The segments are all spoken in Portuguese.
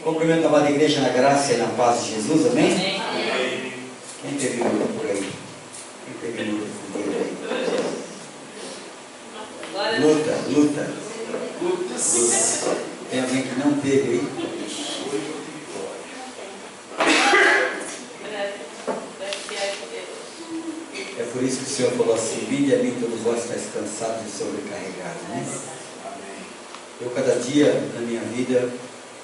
Cumprimento a amada igreja na graça e na paz de Jesus, amém? Amém. Quem teve luta por aí? Quem teve luta por aí? Luta. Tem alguém que não teve aí? É por isso que o Senhor falou assim: vinde a mim todos vós que estáis cansados e sobrecarregados, né? Eu, cada dia na minha vida,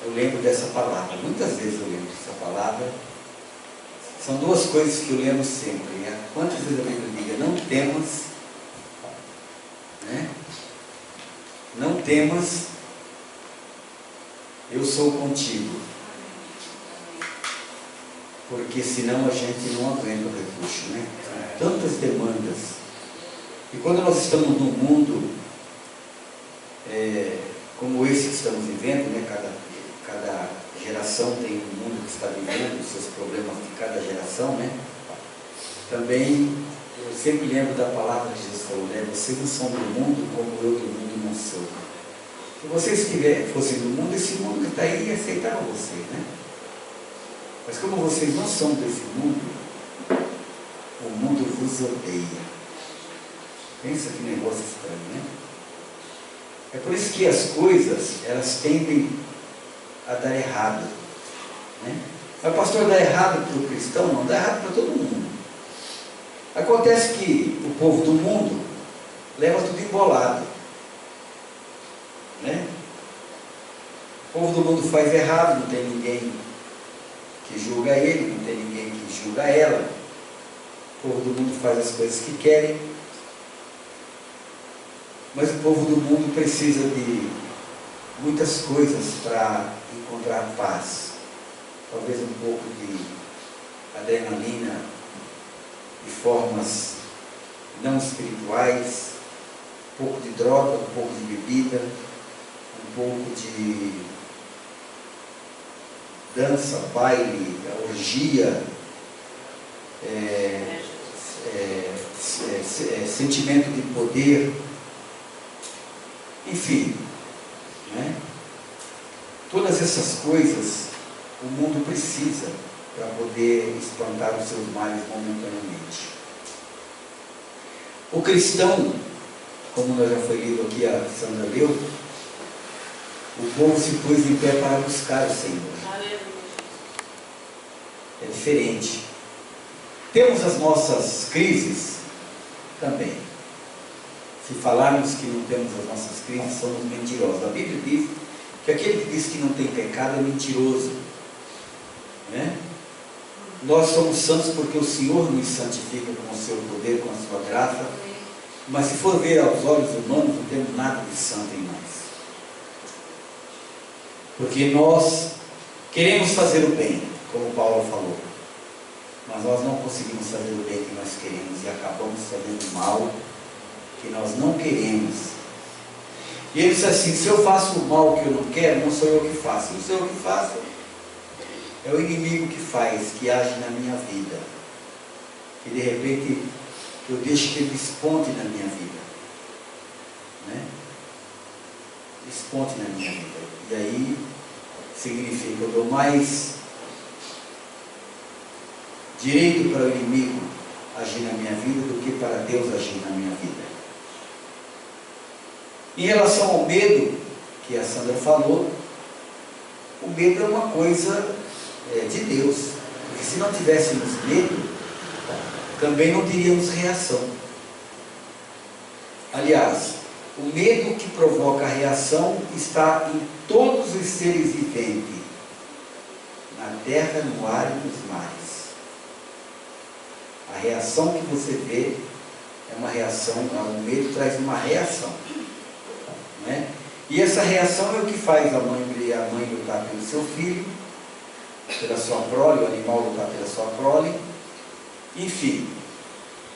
eu lembro dessa palavra. Muitas vezes eu lembro dessa palavra. São duas coisas que eu lembro sempre, né? Quantas vezes a Bíblia diga: não temas, né? Não temas, eu sou contigo. Porque senão a gente não aguenta o recurso, né? São tantas demandas. E quando nós estamos num mundo como esse que estamos vivendo, né? Cada geração tem um mundo que está vivendo, os seus problemas de cada geração, né? Também eu sempre lembro da palavra que Jesus falou, né? Vocês não são do mundo como eu do mundo não sou. Se vocês fossem do mundo, esse mundo que está aí aceitava vocês, né? Mas como vocês não são desse mundo, o mundo vos odeia. Pensa que negócio estranho, né? É por isso que as coisas, elas tendem a dar errado, né? Mas pastor, dá errado para o cristão? Não, dá errado para todo mundo. Acontece que o povo do mundo leva tudo embolado, né? O povo do mundo faz errado, não tem ninguém que julga ele, não tem ninguém que julga ela. O povo do mundo faz as coisas que querem, mas o povo do mundo precisa de muitas coisas para encontrar paz. Talvez um pouco de adrenalina, de formas não espirituais, um pouco de droga, um pouco de bebida, um pouco de dança, baile, orgia, sentimento de poder, enfim, né? Todas essas coisas o mundo precisa para poder espantar os seus males momentaneamente. O cristão, como nós já foi lido aqui, a Sandra leu, o povo se pôs em pé para buscar o Senhor. É diferente. Temos as nossas crises também. Se falarmos que não temos as nossas crises, somos mentirosos. A Bíblia diz que aquele que diz que não tem pecado é mentiroso, né? Nós somos santos porque o Senhor nos santifica com o seu poder, com a sua graça. Mas se for ver aos olhos humanos, não temos nada de santo em nós. Porque nós queremos fazer o bem, como Paulo falou, mas nós não conseguimos fazer o bem que nós queremos e acabamos fazendo o mal que nós não queremos. E ele diz assim: se eu faço o mal que eu não quero, não sou eu que faço. Não sou eu que faço, é o inimigo que faz, que age na minha vida. E de repente eu deixo que ele desponte na minha vida, né? Desponte na minha vida. E aí significa que eu dou mais direito para o inimigo agir na minha vida do que para Deus agir na minha vida. Em relação ao medo, que a Sandra falou, o medo é uma coisa de Deus. Porque se não tivéssemos medo, também não teríamos reação. Aliás, o medo que provoca a reação está em todos os seres viventes, na terra, no ar e nos mares. A reação que você vê é uma reação, o medo traz uma reação, né? E essa reação é o que faz a mãe lutar pelo seu filho, pela sua prole, o animal lutar pela sua prole, enfim,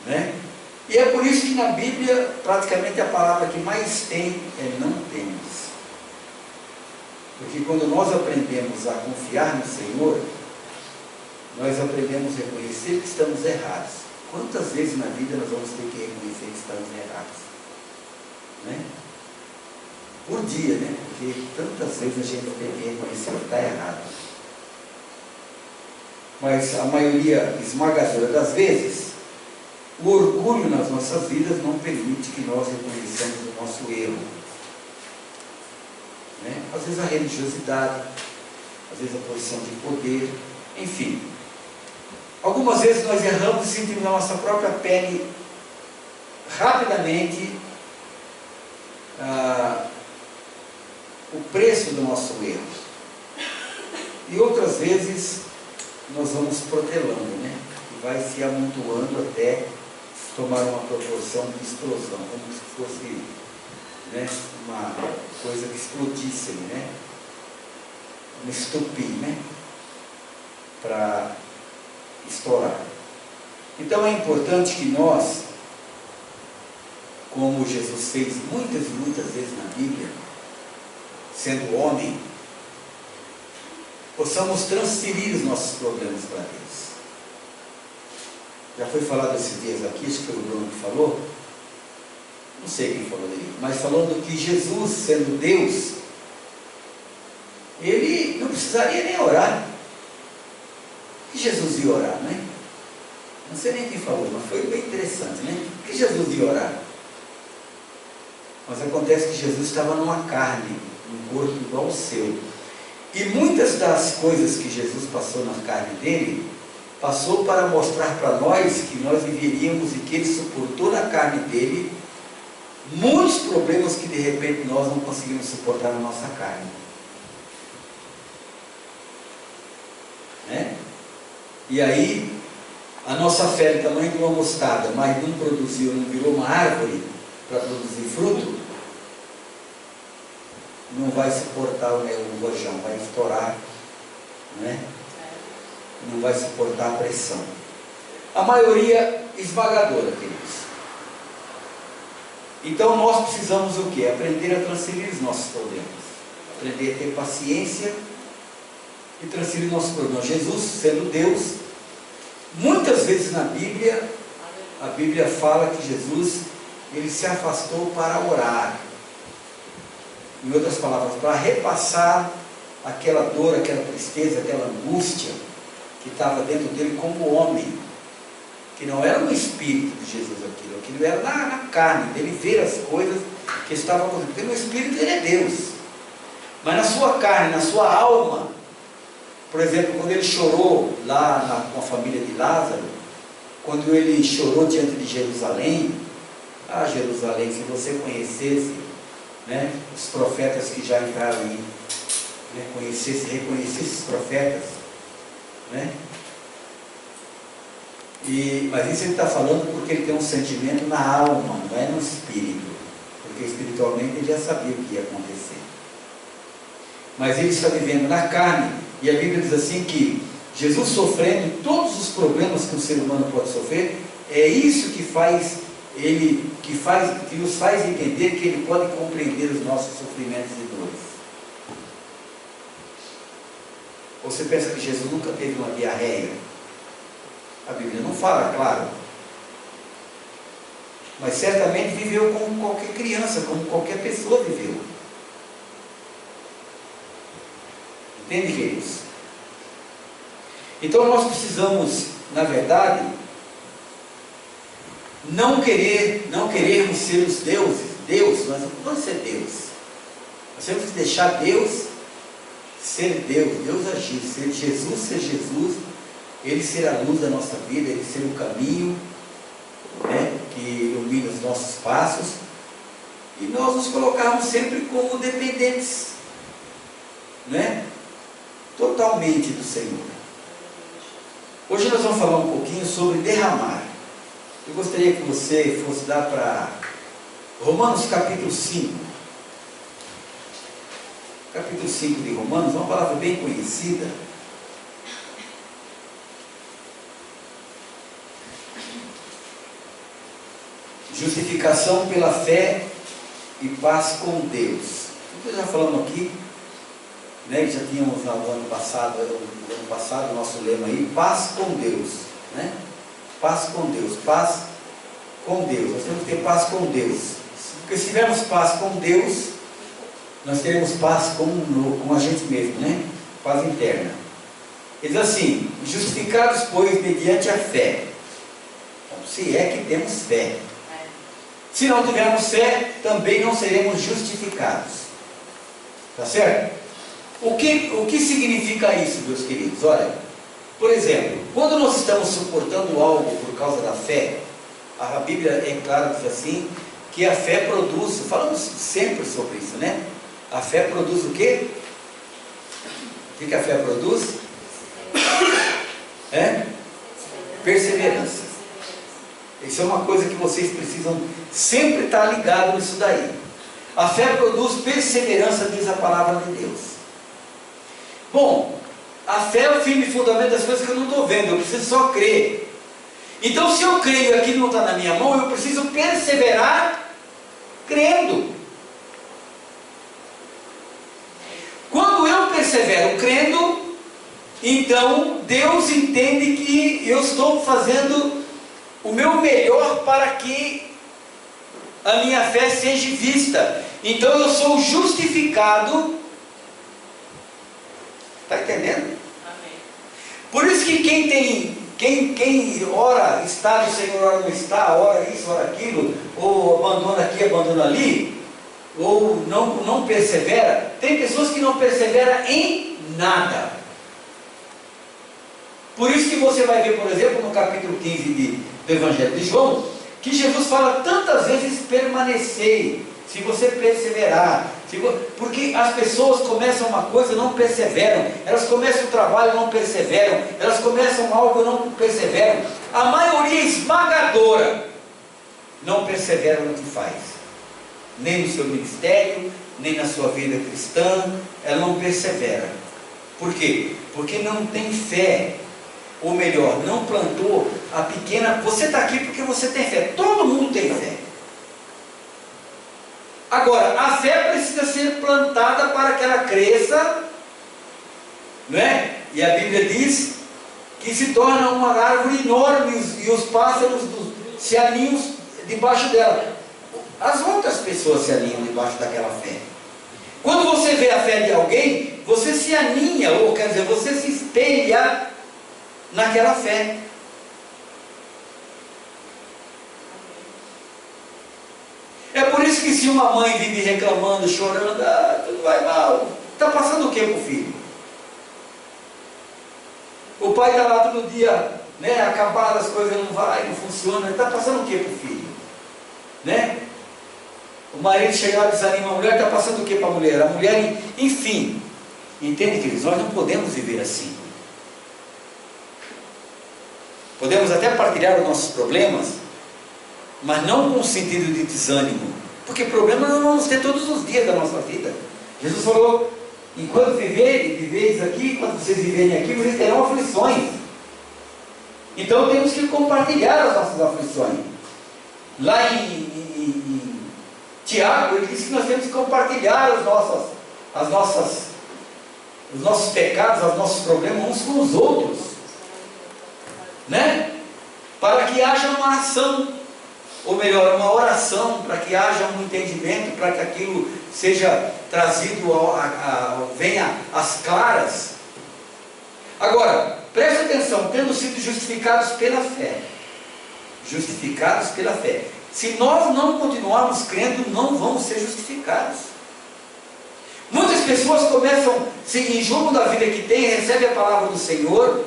né? E é por isso que na Bíblia, praticamente a palavra que mais tem é não temas. Porque quando nós aprendemos a confiar no Senhor, nós aprendemos a reconhecer que estamos errados. Quantas vezes na vida nós vamos ter que reconhecer que estamos errados, né? Por dia, né? Porque tantas vezes a gente tem que reconhecer que está errado. mas a maioria esmagadora das vezes, o orgulho nas nossas vidas não permite que nós reconheçamos o nosso erro. Né? Às vezes a religiosidade, às vezes a posição de poder, enfim. Algumas vezes nós erramos e sentimos na nossa própria pele, rapidamente, o preço do nosso erro. E outras vezes nós vamos protelando, né? E vai se amontoando até tomar uma proporção de explosão, como se fosse, né, uma coisa que explodisse, né? Um estupim, né? Para estourar. Então é importante que nós, como Jesus fez muitas e muitas vezes na Bíblia, sendo homem, possamos transferir os nossos problemas para Deus. Já foi falado esses dias aqui, acho que foi o Bruno que falou, não sei quem falou dele, mas falando que Jesus, sendo Deus, ele não precisaria nem orar. Que Jesus ia orar, né? Não sei nem quem falou, mas foi bem interessante, né? Que Jesus ia orar. Mas acontece que Jesus estava numa carne, num corpo igual ao seu. E muitas das coisas que Jesus passou na carne dele, passou para mostrar para nós que nós viveríamos e que ele suportou na carne dele muitos problemas que de repente nós não conseguimos suportar na nossa carne. Né? E aí, a nossa fé do tamanho de uma mostarda, mas não produziu, não virou uma árvore para produzir fruto, não vai suportar o rojão, vai estourar, né? Não vai suportar a pressão. A maioria esmagadora, queridos. Então nós precisamos o quê? Aprender a transferir os nossos problemas, aprender a ter paciência e transferir nossos problemas. Jesus, sendo Deus, muitas vezes na Bíblia, a Bíblia fala que Jesus, ele se afastou para orar. Em outras palavras, para repassar aquela dor, aquela tristeza, aquela angústia que estava dentro dele como homem, que não era no espírito de Jesus aquilo era na carne, dele ver as coisas que estavam acontecendo, porque no espírito ele é Deus, mas na sua carne, na sua alma, por exemplo, quando ele chorou lá com a família de Lázaro, quando ele chorou diante de Jerusalém, Jerusalém, se você conhecesse, né, os profetas que já entraram aí, né, reconhecesse os profetas, né? Mas isso ele está falando porque ele tem um sentimento na alma, não é no espírito, porque espiritualmente ele já sabia o que ia acontecer, mas ele está vivendo na carne. E a Bíblia diz assim que Jesus sofrendo todos os problemas que o ser humano pode sofrer, é isso que nos faz entender que ele pode compreender os nossos sofrimentos e dores. Você pensa que Jesus nunca teve uma diarreia? A Bíblia não fala, claro. Mas certamente viveu como qualquer criança, como qualquer pessoa viveu. Entende, queridos? Então nós precisamos, na verdade, não querermos ser os deuses. Nós não podemos ser Deus. Nós temos que deixar Deus ser Deus, Deus agir, ser Jesus, Ele ser a luz da nossa vida, Ele ser o caminho, né, que ilumina os nossos passos, e nós nos colocarmos sempre como dependentes, né, totalmente do Senhor. Hoje nós vamos falar um pouquinho sobre derramar. Eu gostaria que você fosse dar para Romanos capítulo 5. Capítulo 5 de Romanos, uma palavra bem conhecida. Justificação pela fé e paz com Deus. Nós já falamos aqui, né, já tínhamos no ano passado, o nosso lema aí, paz com Deus, né? Paz com Deus, paz com Deus. Nós temos que ter paz com Deus, porque se tivermos paz com Deus, nós teremos paz com a gente mesmo, né? Paz interna. Ele diz assim: justificados, pois, mediante a fé. Então, se é que temos fé. Se não tivermos fé, também não seremos justificados. Tá certo? O que significa isso, meus queridos? Olha, por exemplo, quando nós estamos suportando algo por causa da fé, a Bíblia é clara, diz assim, que a fé produz, falamos sempre sobre isso, né? A fé produz o quê? O que a fé produz? Perseverança. Isso é uma coisa que vocês precisam sempre estar ligados nisso daí. A fé produz perseverança, diz a palavra de Deus. Bom, a fé é o firme fundamento das coisas que eu não estou vendo, eu preciso só crer. Então, se eu creio e aquilo não está na minha mão, eu preciso perseverar crendo. Quando eu persevero crendo, então Deus entende que eu estou fazendo o meu melhor para que a minha fé seja vista. Então eu sou justificado. Está entendendo? Amém. Por isso que quem ora está no Senhor, ora não está, ora isso, ora aquilo, ou abandona aqui, abandona ali, ou não persevera. Tem pessoas que não perseveram em nada. Por isso que você vai ver, por exemplo, no capítulo 15 do Evangelho de João, que Jesus fala tantas vezes: permanecei, se você perseverar. Porque as pessoas começam uma coisa e não perseveram, elas começam o trabalho e não perseveram, elas começam algo e não perseveram. A maioria esmagadora não persevera no que faz, nem no seu ministério, nem na sua vida cristã. Ela não persevera. Por quê? Porque não tem fé. Ou melhor, não plantou a pequena. Você está aqui porque você tem fé. Todo mundo tem fé. Agora, a fé precisa ser plantada para que ela cresça, não é? E a Bíblia diz que se torna uma árvore enorme e os pássaros se alinham debaixo dela. As outras pessoas se alinham debaixo daquela fé. Quando você vê a fé de alguém, você se aninha, ou quer dizer, você se espelha naquela fé. É por isso que se uma mãe vive reclamando, chorando, tudo vai mal, está passando o que para o filho? O pai está lá todo dia, né, acabado, as coisas não vai, não funciona, está passando o que para o filho? Né? O marido chegar e desanima a mulher, está passando o que para a mulher? A mulher, enfim, entende, queridos? Nós não podemos viver assim. Podemos até partilhar os nossos problemas, mas não com o sentido de desânimo, porque problemas nós vamos ter todos os dias da nossa vida. Jesus falou: enquanto viveis aqui, enquanto vocês viverem aqui, vocês terão aflições. Então temos que compartilhar as nossas aflições. Lá em Tiago, ele diz que nós temos que compartilhar os nossos pecados, os nossos problemas uns com os outros, né? Para que haja uma ação, ou melhor, uma oração, para que haja um entendimento, para que aquilo seja trazido, venha às claras. Agora, preste atenção: tendo sido justificados pela fé. Justificados pela fé. Se nós não continuarmos crendo, não vamos ser justificados. Muitas pessoas começam, se enjugam da vida que tem, recebem a palavra do Senhor,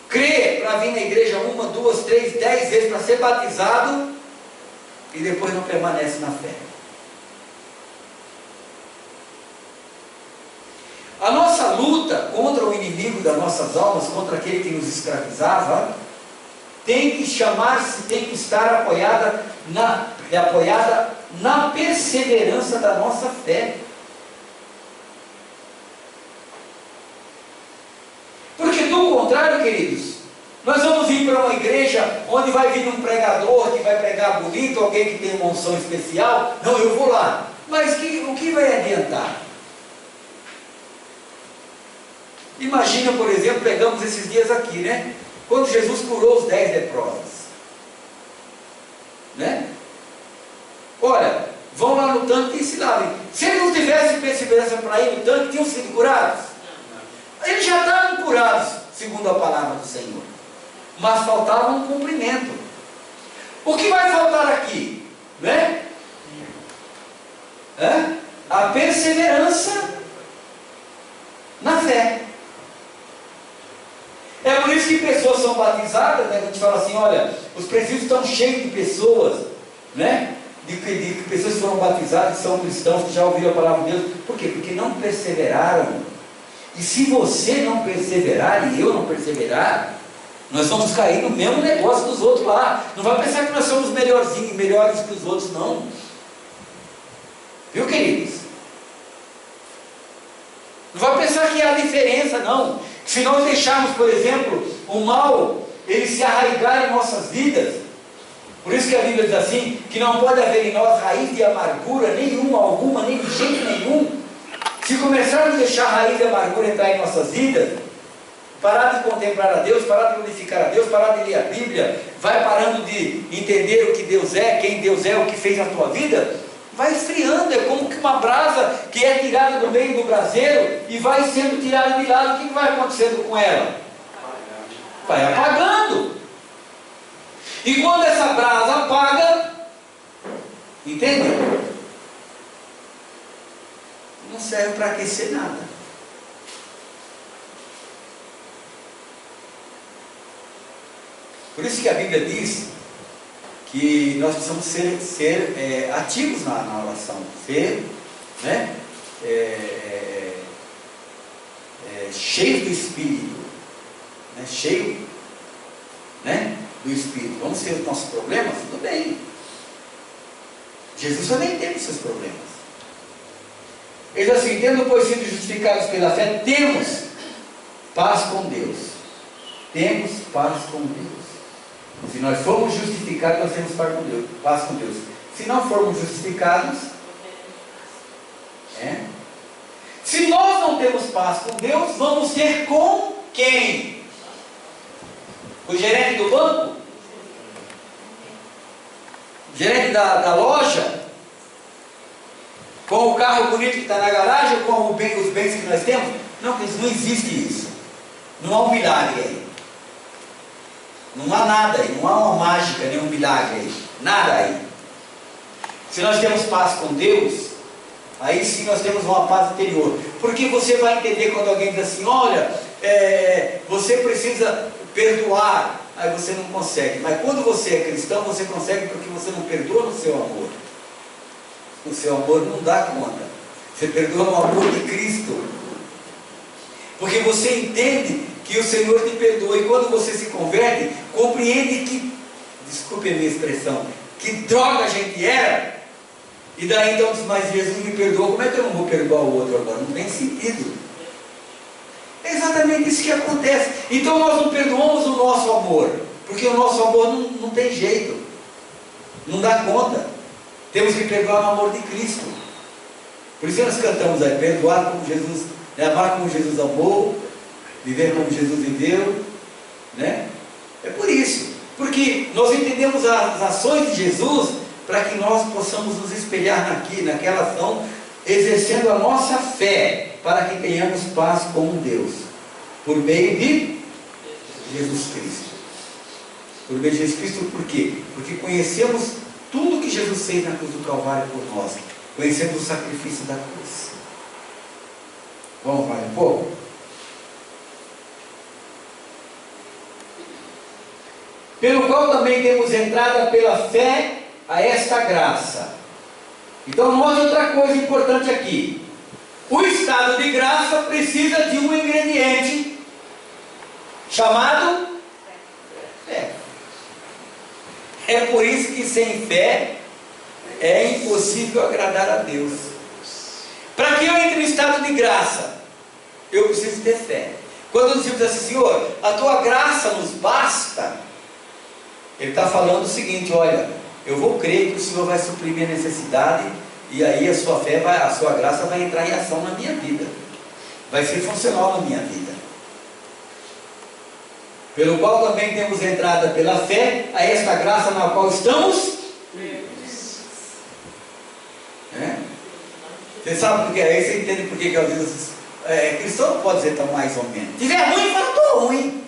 crê para vir na igreja 1, 2, 3, 10 vezes para ser batizado, e depois não permanece na fé. A nossa luta contra o inimigo das nossas almas, contra aquele que nos escravizava, tem que chamar-se, tem que estar apoiada na perseverança da nossa fé. Porque do contrário, queridos, nós vamos ir para uma igreja onde vai vir um pregador que vai pregar bonito, alguém que tem uma unção especial. Não, eu vou lá. Mas o que vai adiantar? Imagina, por exemplo, pegamos esses dias aqui, né? Quando Jesus curou os 10 leprosos, né? Olha, vão lá no tanque e se lavem. Se eles não tivessem perseverança para ir no tanque, tinham sido curados. Eles já estavam curados. segundo a palavra do Senhor, mas faltava um cumprimento. O que vai faltar aqui? Né? A perseverança na fé. É por isso que pessoas são batizadas, né? A gente fala assim, olha, os presídios estão cheios de pessoas, né? De pessoas que foram batizadas, que são cristãos, que já ouviram a palavra de Deus. Por quê? Porque não perseveraram. E se você não perseverar e eu não perseverar, nós vamos cair no mesmo negócio dos outros lá. Não vai pensar que nós somos melhorzinhos, melhores que os outros, não. Viu, queridos? Não vai pensar que há diferença, não. Se nós deixarmos, por exemplo, o mal, ele se arraigar em nossas vidas, por isso que a Bíblia diz assim, que não pode haver em nós raiz de amargura nenhuma, alguma, nem de jeito nenhum. Se começarmos a deixar a raiz de amargura entrar em nossas vidas, parar de contemplar a Deus, parar de glorificar a Deus, parar de ler a Bíblia, vai parando de entender o que Deus é, quem Deus é, o que fez na tua vida, vai esfriando. É como que uma brasa que é tirada do meio do braseiro e vai sendo tirada de lado. O que vai acontecendo com ela? Vai apagando. E quando essa brasa apaga, entende? Não serve para aquecer nada. Por isso que a Bíblia diz que nós precisamos ser ativos na oração, ser, né, cheio do Espírito, né, cheio, né, do Espírito. Vamos ter os nossos problemas? Tudo bem. Jesus também teve seus problemas. Ele diz assim, tendo pois sido justificados pela fé, temos paz com Deus. Temos paz com Deus. Se nós formos justificados, nós temos paz com Deus. Se não formos justificados, se nós não temos paz com Deus, vamos ter com quem? O gerente do banco? O gerente da loja? Com o carro bonito que está na garagem? Ou com os bens que nós temos? Não, não existe isso. Não há um milagre aí. Não há nada aí, não há uma mágica, nem um milagre aí, nada aí. Se nós temos paz com Deus, aí sim nós temos uma paz interior. Porque você vai entender quando alguém diz assim, olha, você precisa perdoar, aí você não consegue. Mas quando você é cristão, você consegue porque você não perdoa no seu amor. O seu amor não dá conta. Você perdoa no amor de Cristo. Porque você entende que o Senhor te perdoa, e quando você se converte, compreende que, desculpe a minha expressão, que droga a gente era, e daí então diz, mas Jesus me perdoou, como é que eu não vou perdoar o outro agora? Não tem sentido. É exatamente isso que acontece. Então nós não perdoamos o nosso amor, porque o nosso amor não tem jeito, não dá conta. Temos que perdoar no amor de Cristo. Por isso nós cantamos aí, perdoar como Jesus, amar como Jesus amou, viver como Jesus viveu, né? É por isso, porque nós entendemos as ações de Jesus para que nós possamos nos espelhar naquela ação, exercendo a nossa fé, para que tenhamos paz com Deus, por meio de Jesus Cristo. Por meio de Jesus Cristo, por quê? Porque conhecemos tudo que Jesus fez na cruz do Calvário por nós, conhecemos o sacrifício da cruz. Vamos mais um pouco? Pelo qual também temos entrada pela fé a esta graça. Então, note outra coisa importante aqui. O estado de graça precisa de um ingrediente chamado fé. É por isso que sem fé é impossível agradar a Deus. Para que eu entre no estado de graça, eu preciso ter fé. Quando o discípulo diz assim, Senhor, a tua graça nos basta, ele está falando o seguinte, olha, eu vou crer que o Senhor vai suprir minha necessidade, e aí a sua fé, a sua graça vai entrar em ação na minha vida, vai ser funcional na minha vida. Pelo qual também temos entrada pela fé a esta graça na qual estamos. Você sabe por quê? Aí você entende por que às vezes Cristão não pode dizer tão mais ou menos. Se tiver ruim, fala, estou ruim.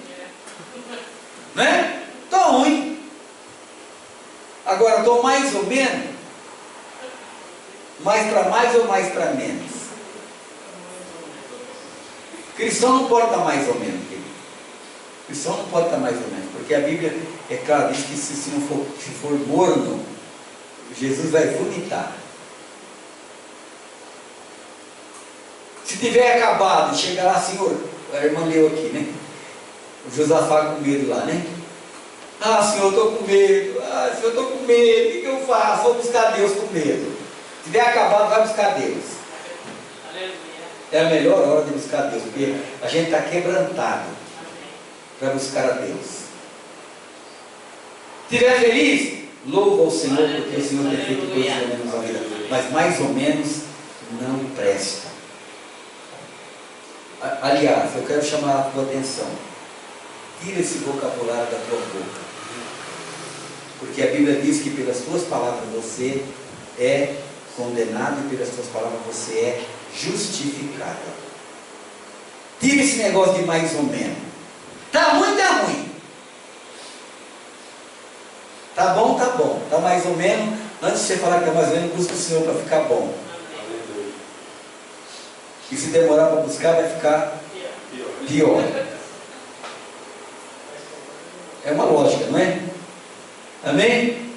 Né? Estou ruim. Agora, estou mais ou menos. Mais para mais ou mais para menos? Cristão não pode estar mais ou menos, querido. Cristão não pode estar mais ou menos. Porque a Bíblia, é claro, diz que se for morno, Jesus vai vomitar. Se tiver acabado e chegar lá, Senhor, a irmã leu aqui, né? O Josafá com medo lá, né? Ah, Senhor, eu estou com medo. Ah, Senhor, eu estou com medo. O que eu faço? Vou buscar Deus com medo. Se tiver acabado, vai buscar Deus. É a melhor hora de buscar Deus, porque a gente está quebrantado para buscar a Deus. Se estiver feliz, louva ao Senhor, porque o Senhor tem feito coisas tremendas na vida. Mas mais ou menos não presta. Aliás, eu quero chamar a tua atenção. Tira esse vocabulário da tua boca. Porque a Bíblia diz que pelas tuas palavras você é condenado e pelas tuas palavras você é justificado. Tira esse negócio de mais ou menos. Tá ruim, tá ruim. Tá bom, tá bom. Tá mais ou menos. Antes de você falar que tá mais ou menos, busca o Senhor para ficar bom. E se demorar para buscar, vai ficar pior. É uma lógica, não é? Amém?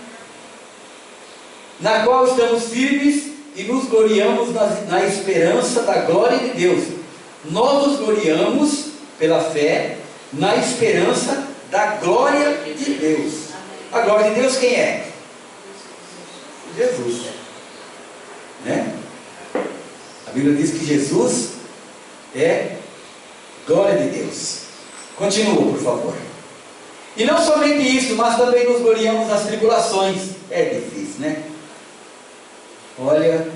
Na qual estamos firmes e nos gloriamos na esperança da glória de Deus. Nós nos gloriamos pela fé na esperança da glória de Deus. A glória de Deus quem é? Jesus. Né? A Bíblia diz que Jesus é glória de Deus. Continua, por favor. E não somente isso, mas também nos gloriamos nas tribulações. É difícil, né? Olha,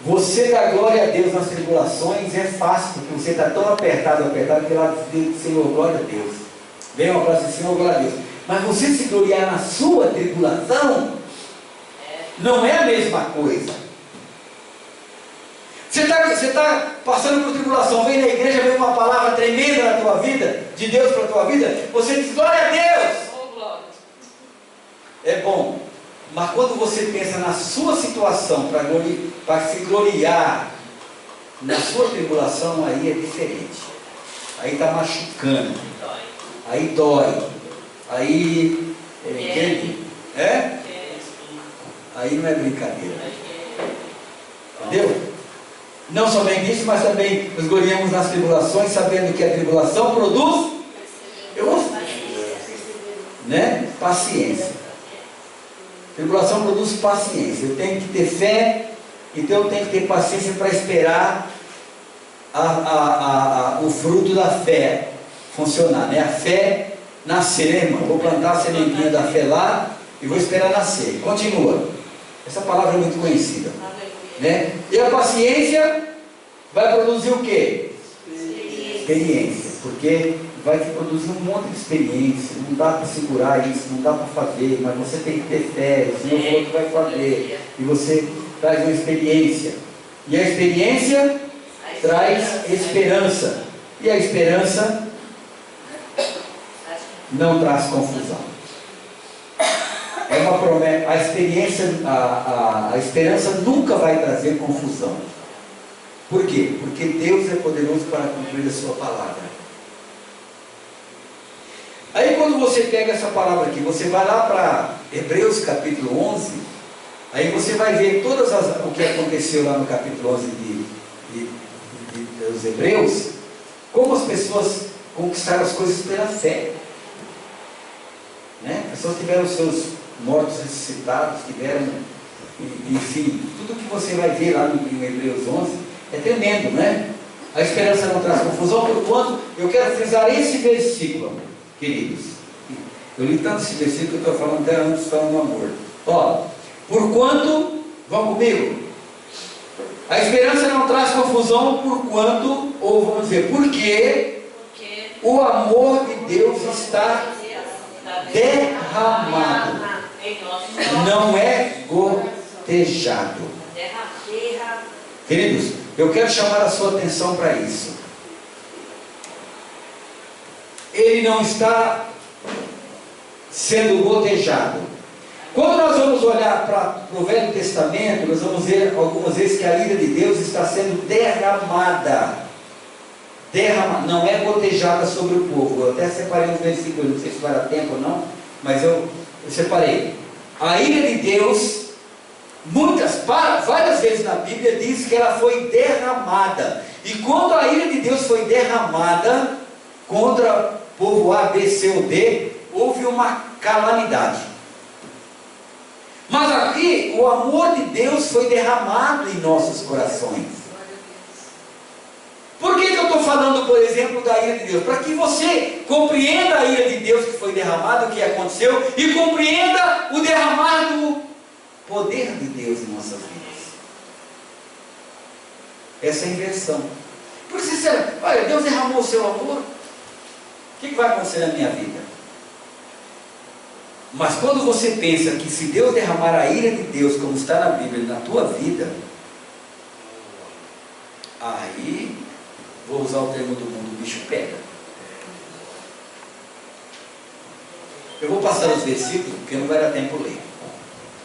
você dar glória a Deus nas tribulações é fácil, porque você está tão apertado, que lá diz, Senhor, glória a Deus. Vem uma frase, Senhor, glória a Deus. Mas você se gloriar na sua tribulação, não é a mesma coisa. Você está passando por tribulação, vem na igreja, vem uma palavra tremenda na tua vida, de Deus para a tua vida, você diz, glória a Deus! É bom, mas quando você pensa na sua situação, para se gloriar na sua tribulação, aí é diferente. Aí está machucando, aí dói, aí aí não é brincadeira. Entendeu? Não somente isso, mas também nos gloriamos nas tribulações, sabendo que a tribulação produz paciência. Tribulação produz paciência. Eu tenho que ter fé, então eu tenho que ter paciência para esperar o fruto da fé funcionar, né? A fé nascer, né, irmão? Vou plantar a sementinha da fé lá e vou esperar nascer. Continua. Essa palavra é muito conhecida. Né? E a paciência vai produzir o quê? Experiência. Porque vai te produzir um monte de experiência. Não dá para segurar isso, não dá para fazer, mas você tem que ter fé. O Senhor falou que vai fazer. E você traz uma experiência. E a experiência traz esperança. E a esperança não traz confusão. É uma promessa. A experiência, a esperança nunca vai trazer confusão. Por quê? Porque Deus é poderoso para cumprir a sua palavra. Aí quando você pega essa palavra aqui, você vai lá para Hebreus capítulo 11, aí você vai ver o que aconteceu lá no capítulo 11 dos Hebreus, como as pessoas conquistaram as coisas pela fé. Né? As pessoas tiveram seus mortos ressuscitados, tiveram, enfim, tudo que você vai ver lá em Hebreus 11 é tremendo, né? A esperança não traz confusão, porquanto eu quero frisar esse versículo, queridos. Eu li tanto esse versículo que eu estou falando até antes, falando do amor. Ó, porquanto, vão comigo? A esperança não traz confusão, porquanto, ou vamos dizer, porque o amor de Deus está derramado, não é gotejado. Queridos, eu quero chamar a sua atenção para isso. Ele não está sendo gotejado. Quando nós vamos olhar para o Velho Testamento, nós vamos ver algumas vezes que a ira de Deus está sendo derramada. Não é gotejada sobre o povo. Eu até separei uns versículos, não sei se vai dar tempo ou não, mas eu separei. A ira de Deus, várias vezes na Bíblia diz que ela foi derramada. E quando a ira de Deus foi derramada contra o povo A, B, C ou D, houve uma calamidade. Mas aqui o amor de Deus foi derramado em nossos corações. Por que eu estou falando, por exemplo, da ira de Deus? Para que você compreenda a ira de Deus que foi derramada, o que aconteceu, e compreenda o derramar do poder de Deus em nossas vidas. Essa é a inversão. Porque você disser, olha, Deus derramou o seu amor, o que vai acontecer na minha vida? Mas quando você pensa que se Deus derramar a ira de Deus, como está na Bíblia, na tua vida, aí, vou usar o termo do mundo, o bicho pega. Eu vou passar os versículos, porque não vai dar tempo ler.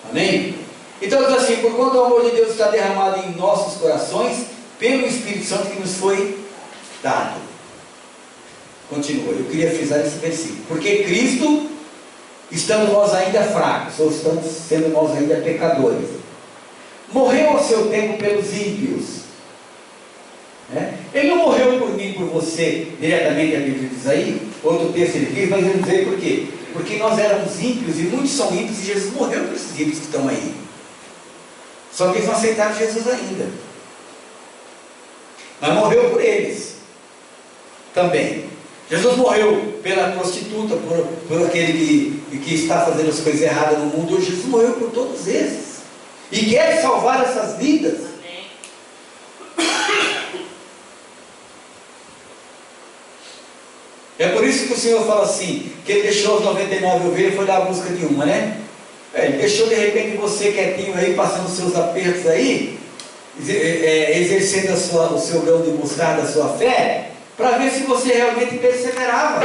Amém? Então diz assim, por quanto o amor de Deus está derramado em nossos corações, pelo Espírito Santo que nos foi dado. Continua, eu queria frisar esse versículo. Porque Cristo, estando nós ainda fracos, ou estando sendo nós ainda pecadores, morreu ao seu tempo pelos ímpios. Ele não morreu por mim, por você, diretamente, a Bíblia diz aí, outro texto ele diz, mas ele diz por quê? Porque nós éramos ímpios, e muitos são ímpios, e Jesus morreu por esses ímpios que estão aí. Só que eles não aceitaram Jesus ainda. Mas morreu por eles também. Jesus morreu pela prostituta, por aquele que está fazendo as coisas erradas no mundo. Hoje Jesus morreu por todos esses. E quer salvar essas vidas. É por isso que o Senhor fala assim, que Ele deixou as 99 ovelhas e foi dar a busca de uma, né? Ele deixou de repente você quietinho aí, passando os seus apertos aí, exercendo o seu grão de mostarda, a sua fé, para ver se você realmente perseverava.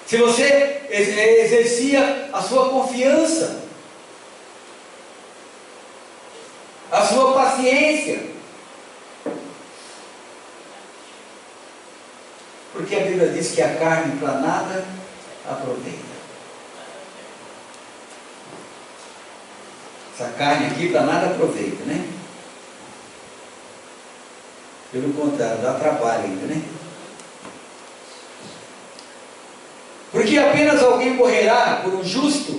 Se você exercia a sua confiança, a sua paciência. Porque a Bíblia diz que a carne para nada aproveita. Essa carne aqui para nada aproveita, né? Pelo contrário, dá trabalho ainda, né? Porque apenas alguém morrerá por um justo,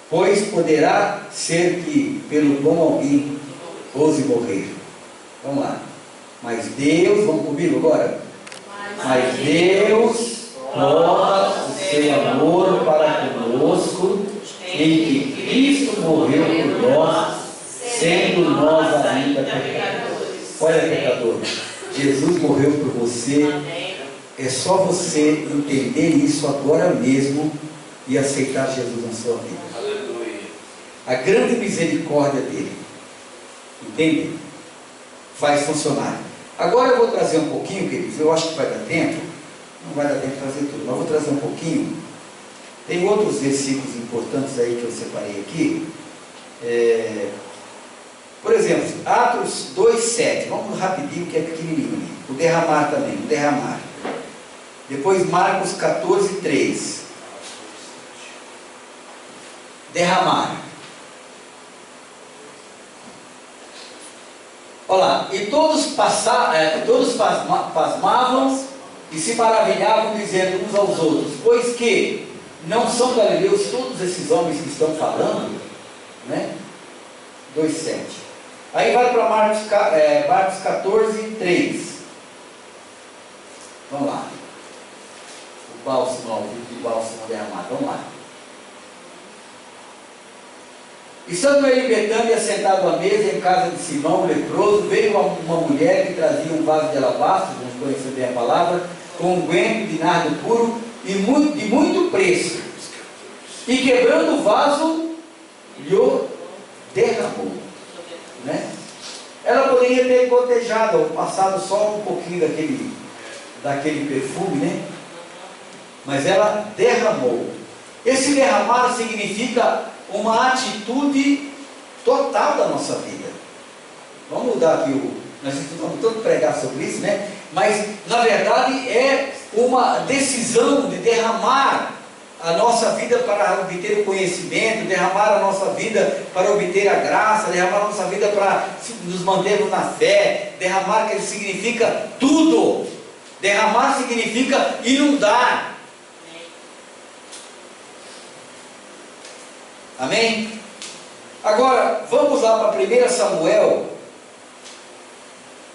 pois poderá ser que pelo bom alguém ouse morrer. Vamos lá. Mas Deus, vamos comigo agora? Mas Deus prova o seu amor para conosco em que Cristo morreu por nós, sendo nós ainda pecadores. Olha, pecador, Jesus morreu por você. É só você entender isso agora mesmo e aceitar Jesus na sua vida. Aleluia. A grande misericórdia dele, entende? Faz funcionar. Agora eu vou trazer um pouquinho, queridos, eu acho que vai dar tempo, não vai dar tempo de trazer tudo, mas vou trazer um pouquinho. Tem outros versículos importantes aí que eu separei aqui. Por exemplo, Atos 2,7, vamos rapidinho que é pequenininho ali. O derramar também, o derramar. Depois Marcos 14,3. Derramar. Olha lá, e todos pasmavam e se maravilhavam, dizendo uns aos outros, pois que não são galileus todos esses homens que estão falando, né? 2,7. Aí vai para Marcos 14,3. Vamos lá. O bálsamo, o vidro de bálsamo derramado, vamos lá. E estando ele em Betânia, sentado à mesa em casa de Simão, o leproso, veio uma mulher que trazia um vaso de alabastro, vamos conhecer bem a palavra, com um unguento de nardo puro e de muito preço. E quebrando o vaso, lhe derramou. Né? Ela poderia ter gotejado, ou passado só um pouquinho daquele perfume, né? Mas ela derramou. Esse derramar significa uma atitude total da nossa vida. Vamos mudar aqui nós vamos tanto pregar sobre isso, né? Mas na verdade é uma decisão de derramar a nossa vida para obter o conhecimento, derramar a nossa vida para obter a graça, derramar a nossa vida para nos mantermos na fé. Derramar, que significa tudo. Derramar significa inundar. Amém? Agora, vamos lá para 1 Samuel,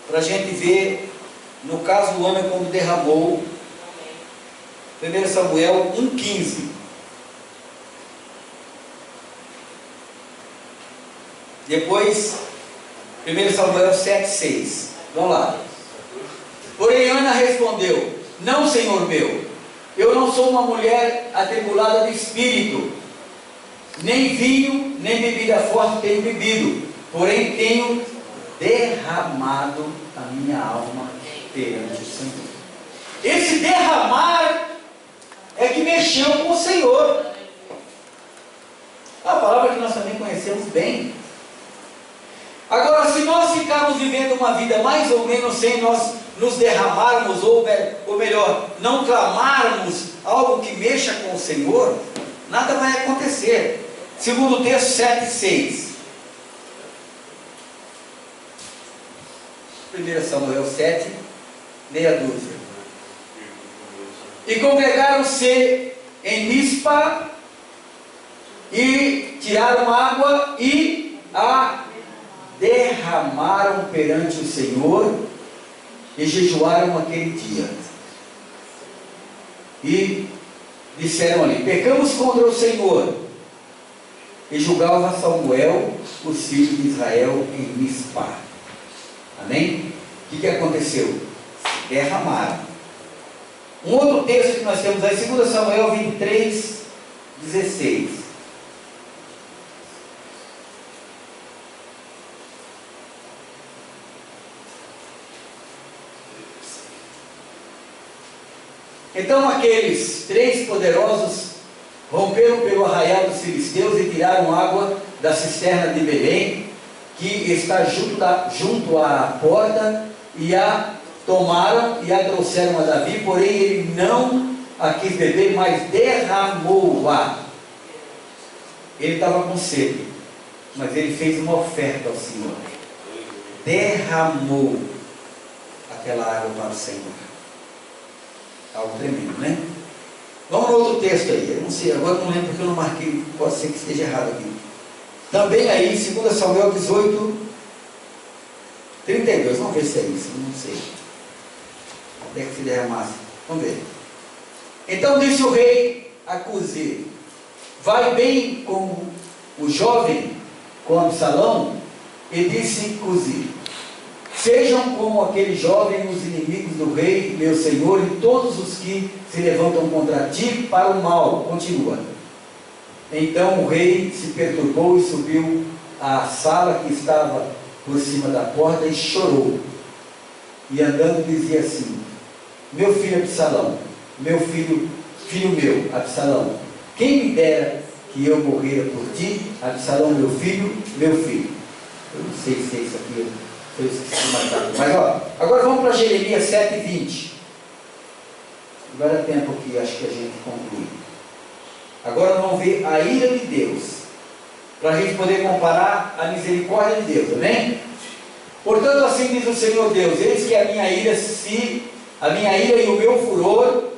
para a gente ver, no caso do homem quando derramou. 1 Samuel 1,15. Depois, 1 Samuel 7,6. Vamos lá. Porém, Ana respondeu: não, senhor meu, eu não sou uma mulher atribulada de espírito, nem vinho, nem bebida forte tenho bebido, porém tenho derramado a minha alma perante o Senhor. Esse derramar é que mexeu com o Senhor. A palavra que nós também conhecemos bem. Agora, se nós ficarmos vivendo uma vida mais ou menos sem nós nos derramarmos, ou melhor, não clamarmos algo que mexa com o Senhor, nada vai acontecer. Segundo o texto 7,6. 1 Samuel 7, meia dúzia. E congregaram-se em Mispa, e tiraram água, e a derramaram perante o Senhor, e jejuaram aquele dia. E disseram ali: pecamos contra o Senhor. E julgava Samuel os filhos de Israel em Mispa. Amém? O que aconteceu? Derramaram. Um outro texto que nós temos aí, 2 Samuel 23, 16. Então aqueles 3 poderosos romperam pelo arraial dos filisteus e tiraram água da cisterna de Belém, que está junto à porta, e a tomaram e a trouxeram a Davi, porém ele não a quis beber, mas derramou-a. Ele estava com sede, mas ele fez uma oferta ao Senhor. Derramou aquela água para o Senhor. Algo tremendo, né? Vamos no outro texto aí. Eu não sei, agora não lembro porque eu não marquei, pode ser que esteja errado aqui. Também aí, 2 Samuel 18, 32. Vamos ver se é isso, não sei. Até que se derramasse. Vamos ver. Então disse o rei a Cusi: vai bem com o jovem, com Absalão? E disse Cusi: sejam como aquele jovem os inimigos do rei, meu senhor, e todos os que se levantam contra ti para o mal. Continua. Então o rei se perturbou e subiu à sala que estava por cima da porta e chorou. E andando dizia assim: meu filho Absalão, meu filho meu, Absalão, quem me dera que eu morrera por ti, Absalão, meu filho. Eu não sei se é isso aqui, eu esqueci de marcar. Mas ó, agora vamos para Jeremias 7:20. Agora é tempo que acho que a gente conclui. Agora vamos ver a ira de Deus, para a gente poder comparar a misericórdia de Deus, amém? Portanto, assim diz o Senhor Deus: eis que a minha ira e o meu furor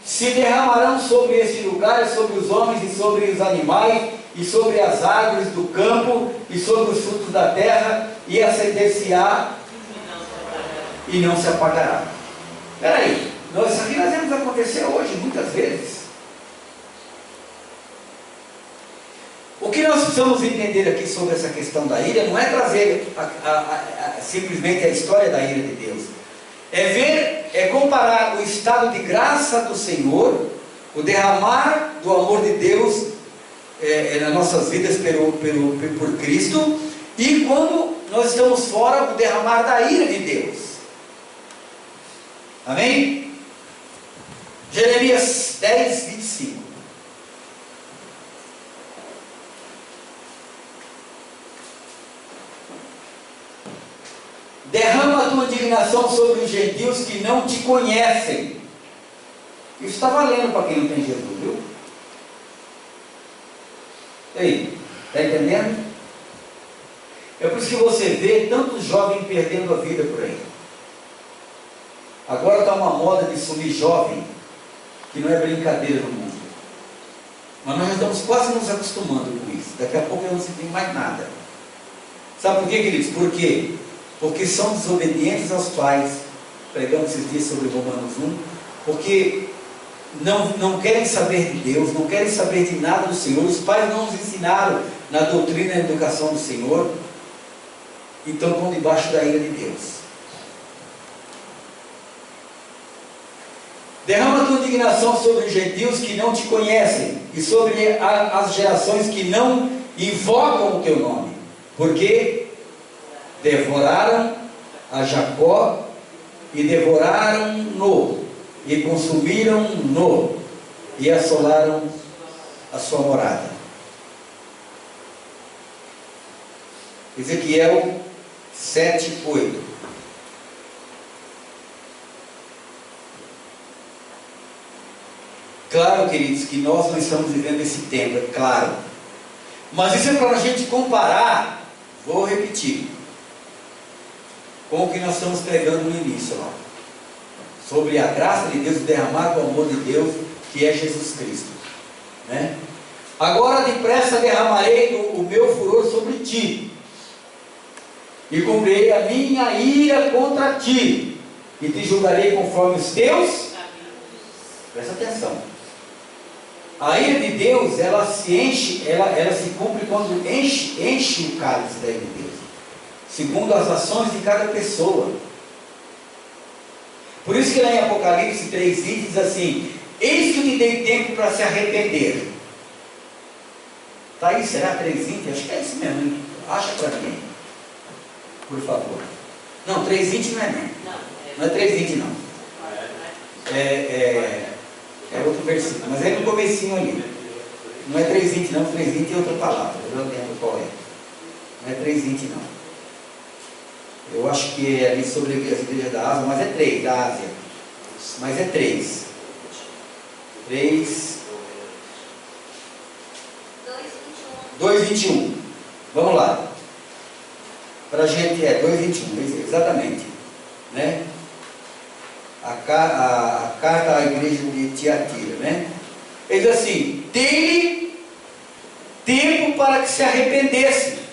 se derramarão sobre este lugar, sobre os homens e sobre os animais, e sobre as árvores do campo, e sobre os frutos da terra, e acender-se-á e não se apagará. Espera aí, isso aqui nós vemos acontecer hoje, muitas vezes. O que nós precisamos entender aqui sobre essa questão da ira, não é trazer simplesmente a história da ira de Deus, é comparar o estado de graça do Senhor, o derramar do amor de Deus nas nossas vidas por Cristo, e quando nós estamos fora do derramar da ira de Deus. Amém? Jeremias 10, 25. Derrama a tua indignação sobre os gentios que não te conhecem. Isso está valendo para quem não tem Jesus, viu? Ei, está entendendo? É por isso que você vê tantos jovens perdendo a vida por aí. Agora está uma moda de sumir jovem, que não é brincadeira no mundo. Mas nós já estamos quase nos acostumando com isso. Daqui a pouco não se tem mais nada. Sabe por quê, queridos? Por quê? Porque são desobedientes aos pais. Pregamos esses dias sobre Romanos 1. Porque não querem saber de Deus, não querem saber de nada do Senhor. Os pais não os ensinaram na doutrina e na educação do Senhor. Então estão debaixo da ira de Deus. Derrama a tua indignação sobre os gentios que não te conhecem e sobre as gerações que não invocam o teu nome, porque devoraram a Jacó e devoraram-no e consumiram-no e assolaram a sua morada. Ezequiel 7, 8. Claro, queridos, que nós não estamos vivendo esse tempo, é claro. Mas isso é para a gente comparar, vou repetir, com o que nós estamos pregando no início lá. Sobre a graça de Deus, derramar o amor de Deus, que é Jesus Cristo. Né? Agora depressa derramarei o meu furor sobre ti, e cumprirei a minha ira contra ti, e te julgarei conforme os teus. Presta atenção. A ira de Deus, ela se enche, ela se cumpre quando enche o cálice da ira de Deus, segundo as ações de cada pessoa. Por isso que lá em Apocalipse 3, diz assim: eis que te dei tempo para se arrepender. Está aí, será 3,20? Acho que é isso mesmo, hein? Acha para mim, por favor. Não, 3,20 não é não. Não é 3,20 não. É outro versículo, mas é no comecinho ali. Não é 3,20 não, 3,20 é outra palavra, eu não lembro qual é. Não é 3,20 não. Eu acho que é ali sobre as igrejas da Ásia, mas é 3, da Ásia. Mas é 3. 3. 2,21. Vamos lá. Para a gente 2,21, exatamente. Né? A carta à igreja de Tiatira, né? Ele diz assim: dê-lhe tempo para que se arrependesse.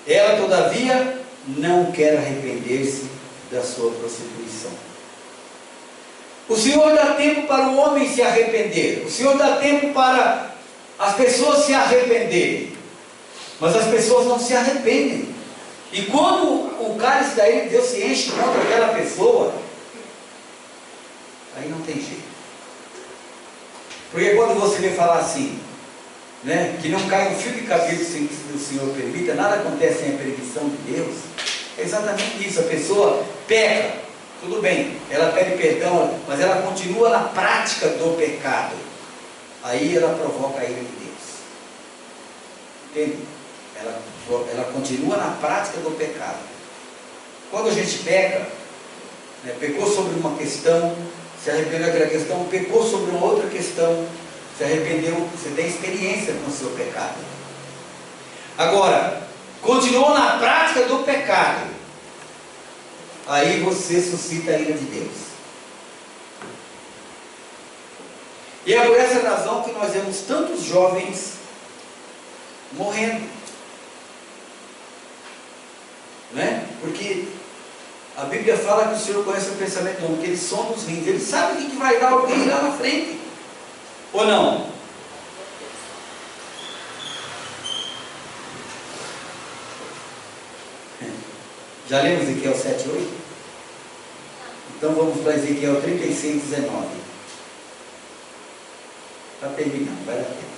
Ela, todavia, não quer arrepender-se da sua prostituição. O Senhor dá tempo para o homem se arrepender. O Senhor dá tempo para as pessoas se arrependerem. Mas as pessoas não se arrependem. E quando o cálice da ira de Deus se enche contra aquela pessoa, aí não tem jeito. Porque quando você vê falar assim, né, que não cai um fio de cabelo sem que o Senhor permita, nada acontece sem a permissão de Deus, é exatamente isso. A pessoa peca, tudo bem, ela pede perdão, mas ela continua na prática do pecado. Aí ela provoca a ira de Deus. Entende? Ela continua na prática do pecado. Quando a gente peca, né, pecou sobre uma questão, se arrependeu daquela questão, pecou sobre uma outra questão, se arrependeu, você tem experiência com o seu pecado. Agora, continuou na prática do pecado, aí você suscita a ira de Deus. E é por essa razão que nós vemos tantos jovens morrendo. Né? Porque a Bíblia fala que o Senhor conhece o pensamento do homem, que ele sonda os rins, ele sabe o que vai dar alguém lá na frente, ou não? Já lemos Ezequiel 7:8? Então vamos para Ezequiel 36:19. Está terminando, vai dar tempo.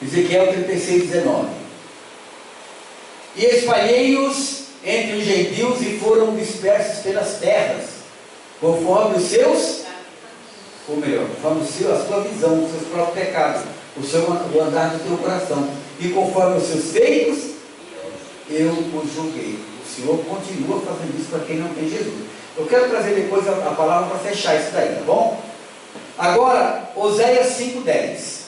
Ezequiel 36:19. E espalhei-os entre os gentios e foram dispersos pelas terras, conforme os seus, ou melhor, conforme a sua visão, os seus próprios pecados, o andar do teu coração, e conforme os seus feitos, eu os julguei. O Senhor continua fazendo isso para quem não tem Jesus. Eu quero trazer depois a palavra para fechar isso daí, tá bom? Agora, Oséias 5:10.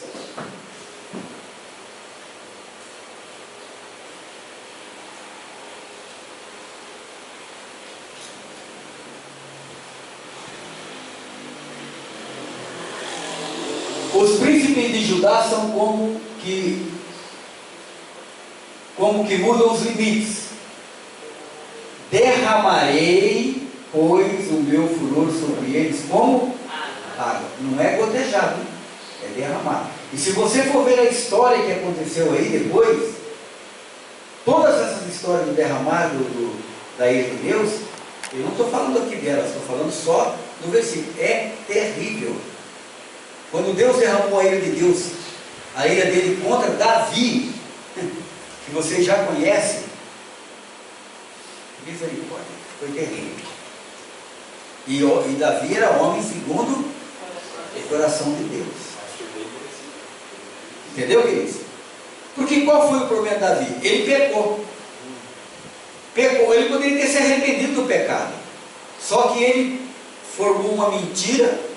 Os príncipes de Judá são como que mudam os limites. Derramarei, pois, o meu furor sobre eles como água. Não é gotejado, é derramar. E se você for ver a história que aconteceu aí depois, todas essas histórias do derramar da ira de Deus, eu não estou falando aqui delas, estou falando só do versículo. É terrível. Quando Deus derramou a ira de Deus, a ira dele contra Davi, que vocês já conhecem, misericórdia, foi terrível. E Davi era homem segundo o coração de Deus. Entendeu, queridos? Porque qual foi o problema de Davi? Ele pecou. Ele poderia ter se arrependido do pecado. Só que ele formou uma mentira.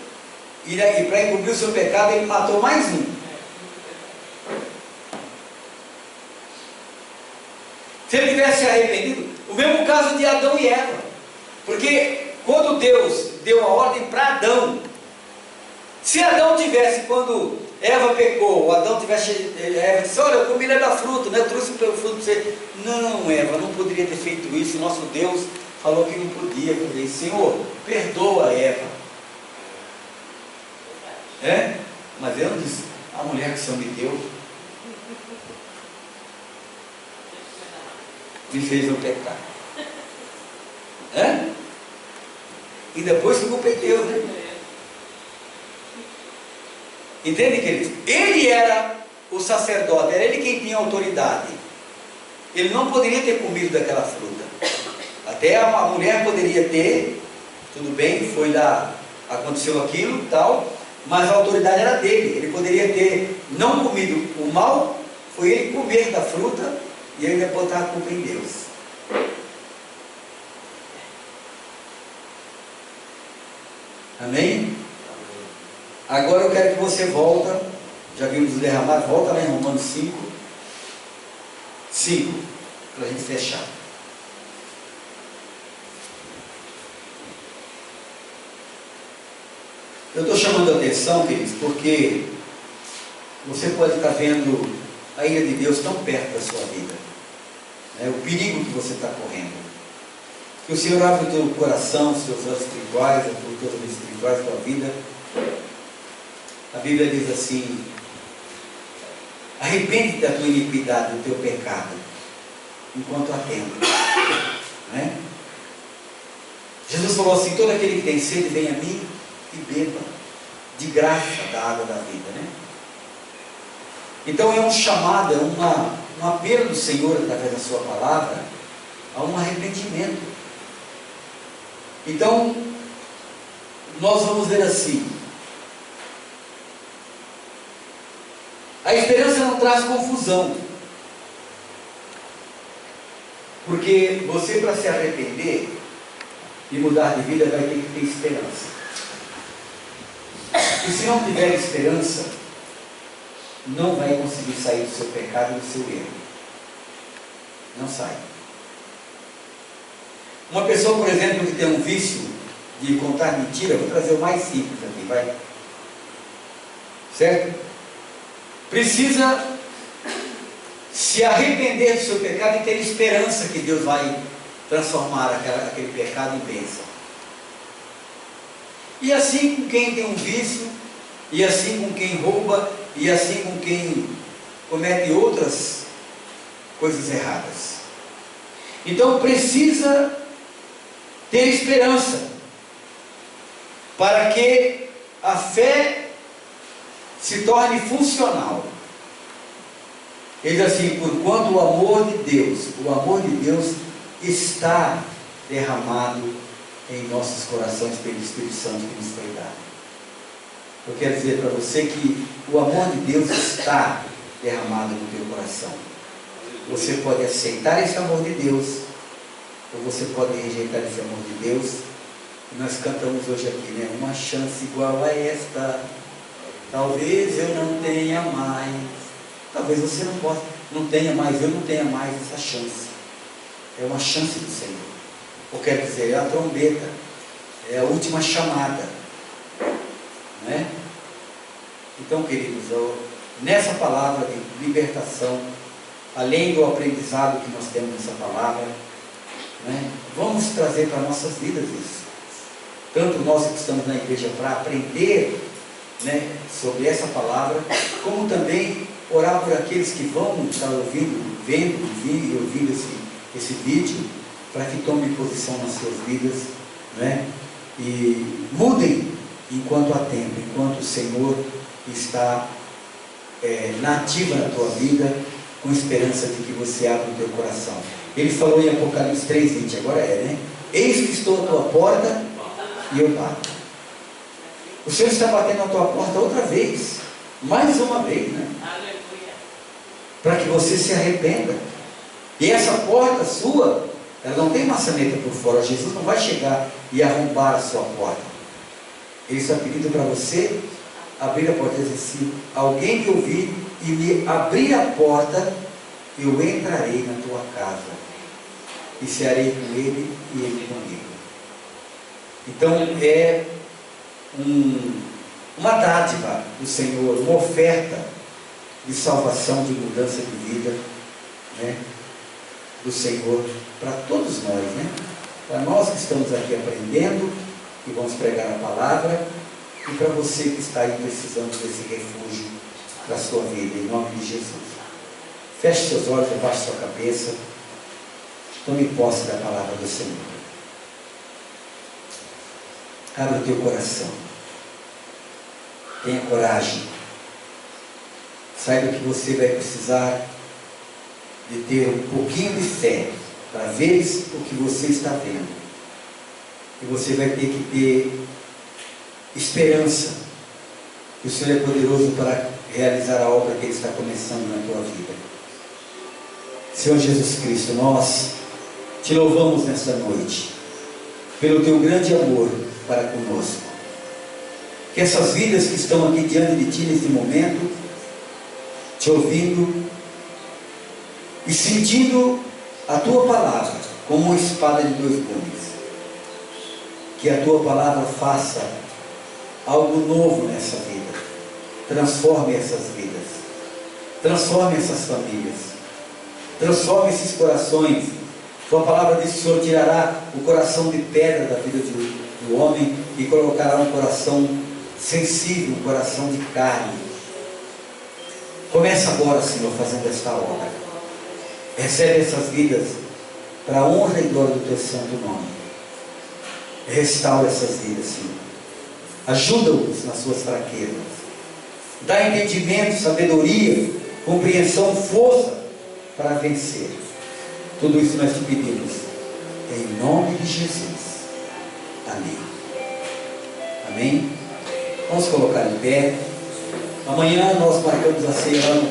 E para encobrir o seu pecado, ele matou mais um. Se ele tivesse se arrependido, o mesmo caso de Adão e Eva. Porque quando Deus deu a ordem para Adão, se Adão tivesse, quando Eva pecou, Adão tivesse, Eva disse, olha, eu comi da fruta, né? Eu trouxe o fruto para você. Não, Eva, não poderia ter feito isso. Nosso Deus falou que não podia. Eu falei, Senhor, perdoa Eva. Mas eu não disse, a mulher que o Senhor me deu me fez eu pecar. E depois se culpa é Deus, né? Entende, queridos? Ele era o sacerdote, era ele quem tinha autoridade. Ele não poderia ter comido daquela fruta. Até a mulher poderia ter, tudo bem, foi lá, aconteceu aquilo, tal. Mas a autoridade era dele. Ele poderia ter não comido o mal, foi ele comer da fruta e ele ia botar a culpa em Deus. Amém? Agora eu quero que você volta, já vimos o derramar, volta lá em Romanos 5, para a gente fechar. Eu estou chamando a atenção, queridos, porque você pode estar vendo a ira de Deus tão perto da sua vida, né? O perigo que você está correndo. Que o Senhor abra o teu coração, os teus olhos espirituais, as tuas olhos espirituais, a tua vida. A Bíblia diz assim, arrepende da tua iniquidade, do teu pecado, enquanto há tempo, né? Jesus falou assim, todo aquele que tem sede, vem a mim e beba de graça da água da vida, né? Então é um chamado, é um apelo do Senhor através da sua palavra a um arrependimento. Então nós vamos ver assim, a esperança não traz confusão, porque você, para se arrepender e mudar de vida, vai ter que ter esperança. E se não tiver esperança, não vai conseguir sair do seu pecado e do seu erro. Não sai. Uma pessoa, por exemplo, que tem um vício de contar mentira, vou trazer o mais simples aqui, vai. Certo? Precisa se arrepender do seu pecado e ter esperança que Deus vai transformar aquele pecado em bênção. E assim com quem tem um vício, e assim com quem rouba, e assim com quem comete outras coisas erradas. Então precisa ter esperança, para que a fé se torne funcional. Ele diz assim: porquanto o amor de Deus está derramado em nossos corações pelo Espírito Santo que nos foi dado. Eu quero dizer para você que o amor de Deus está derramado no teu coração. Você pode aceitar esse amor de Deus, ou você pode rejeitar esse amor de Deus. E nós cantamos hoje aqui, né? Uma chance igual a esta, talvez eu não tenha mais. Talvez você não tenha mais, eu não tenha mais essa chance. É uma chance do Senhor. Ou quer dizer, é a trombeta, é a última chamada, né? Então, queridos, nessa palavra de libertação, além do aprendizado que nós temos nessa palavra, né, vamos trazer para nossas vidas isso. Tanto nós que estamos na igreja para aprender, né, sobre essa palavra, como também orar por aqueles que vão estar ouvindo, vendo e ouvindo esse vídeo, para que tomem posição nas suas vidas, né, e mudem enquanto há tempo, enquanto o Senhor está na ativa na tua vida, com esperança de que você abra o teu coração. Ele falou em Apocalipse 3:20, agora né? Eis que estou à tua porta e eu bato. O Senhor está batendo na tua porta outra vez, mais uma vez, né? Para que você se arrependa. E essa porta sua, ela não tem maçaneta por fora. Jesus não vai chegar e arrombar a sua porta. Ele está pedindo para você abrir a porta. Diz assim: alguém me ouvir e me abrir a porta, eu entrarei na tua casa e cearei com ele e ele comigo. Então é uma dádiva do Senhor, uma oferta de salvação, de mudança de vida, né, do Senhor para todos nós, né? Para nós que estamos aqui aprendendo e vamos pregar a palavra, e para você que está aí precisando desse refúgio para a sua vida, em nome de Jesus. Feche seus olhos, abaixe sua cabeça, tome posse da palavra do Senhor. Abra o teu coração, tenha coragem, saiba que você vai precisar de ter um pouquinho de fé para ver o que você está vendo, e você vai ter que ter esperança que o Senhor é poderoso para realizar a obra que Ele está começando na tua vida. Senhor Jesus Cristo, nós te louvamos nessa noite pelo teu grande amor para conosco. Que essas vidas que estão aqui diante de ti nesse momento, te ouvindo e sentindo a tua palavra como uma espada de dois gumes, que a tua palavra faça algo novo nessa vida, transforme essas vidas, transforme essas famílias, transforme esses corações. Tua palavra diz que o Senhor tirará o coração de pedra da vida do homem e colocará um coração sensível, um coração de carne. Começa agora, Senhor, fazendo esta obra. Recebe essas vidas para a honra e glória do teu santo nome. Restaura essas vidas, Senhor. Ajuda-os nas suas fraquezas. Dá entendimento, sabedoria, compreensão, força para vencer. Tudo isso nós te pedimos em nome de Jesus. Amém. Amém. Vamos colocar em pé. Amanhã nós marcamos a ceia lá no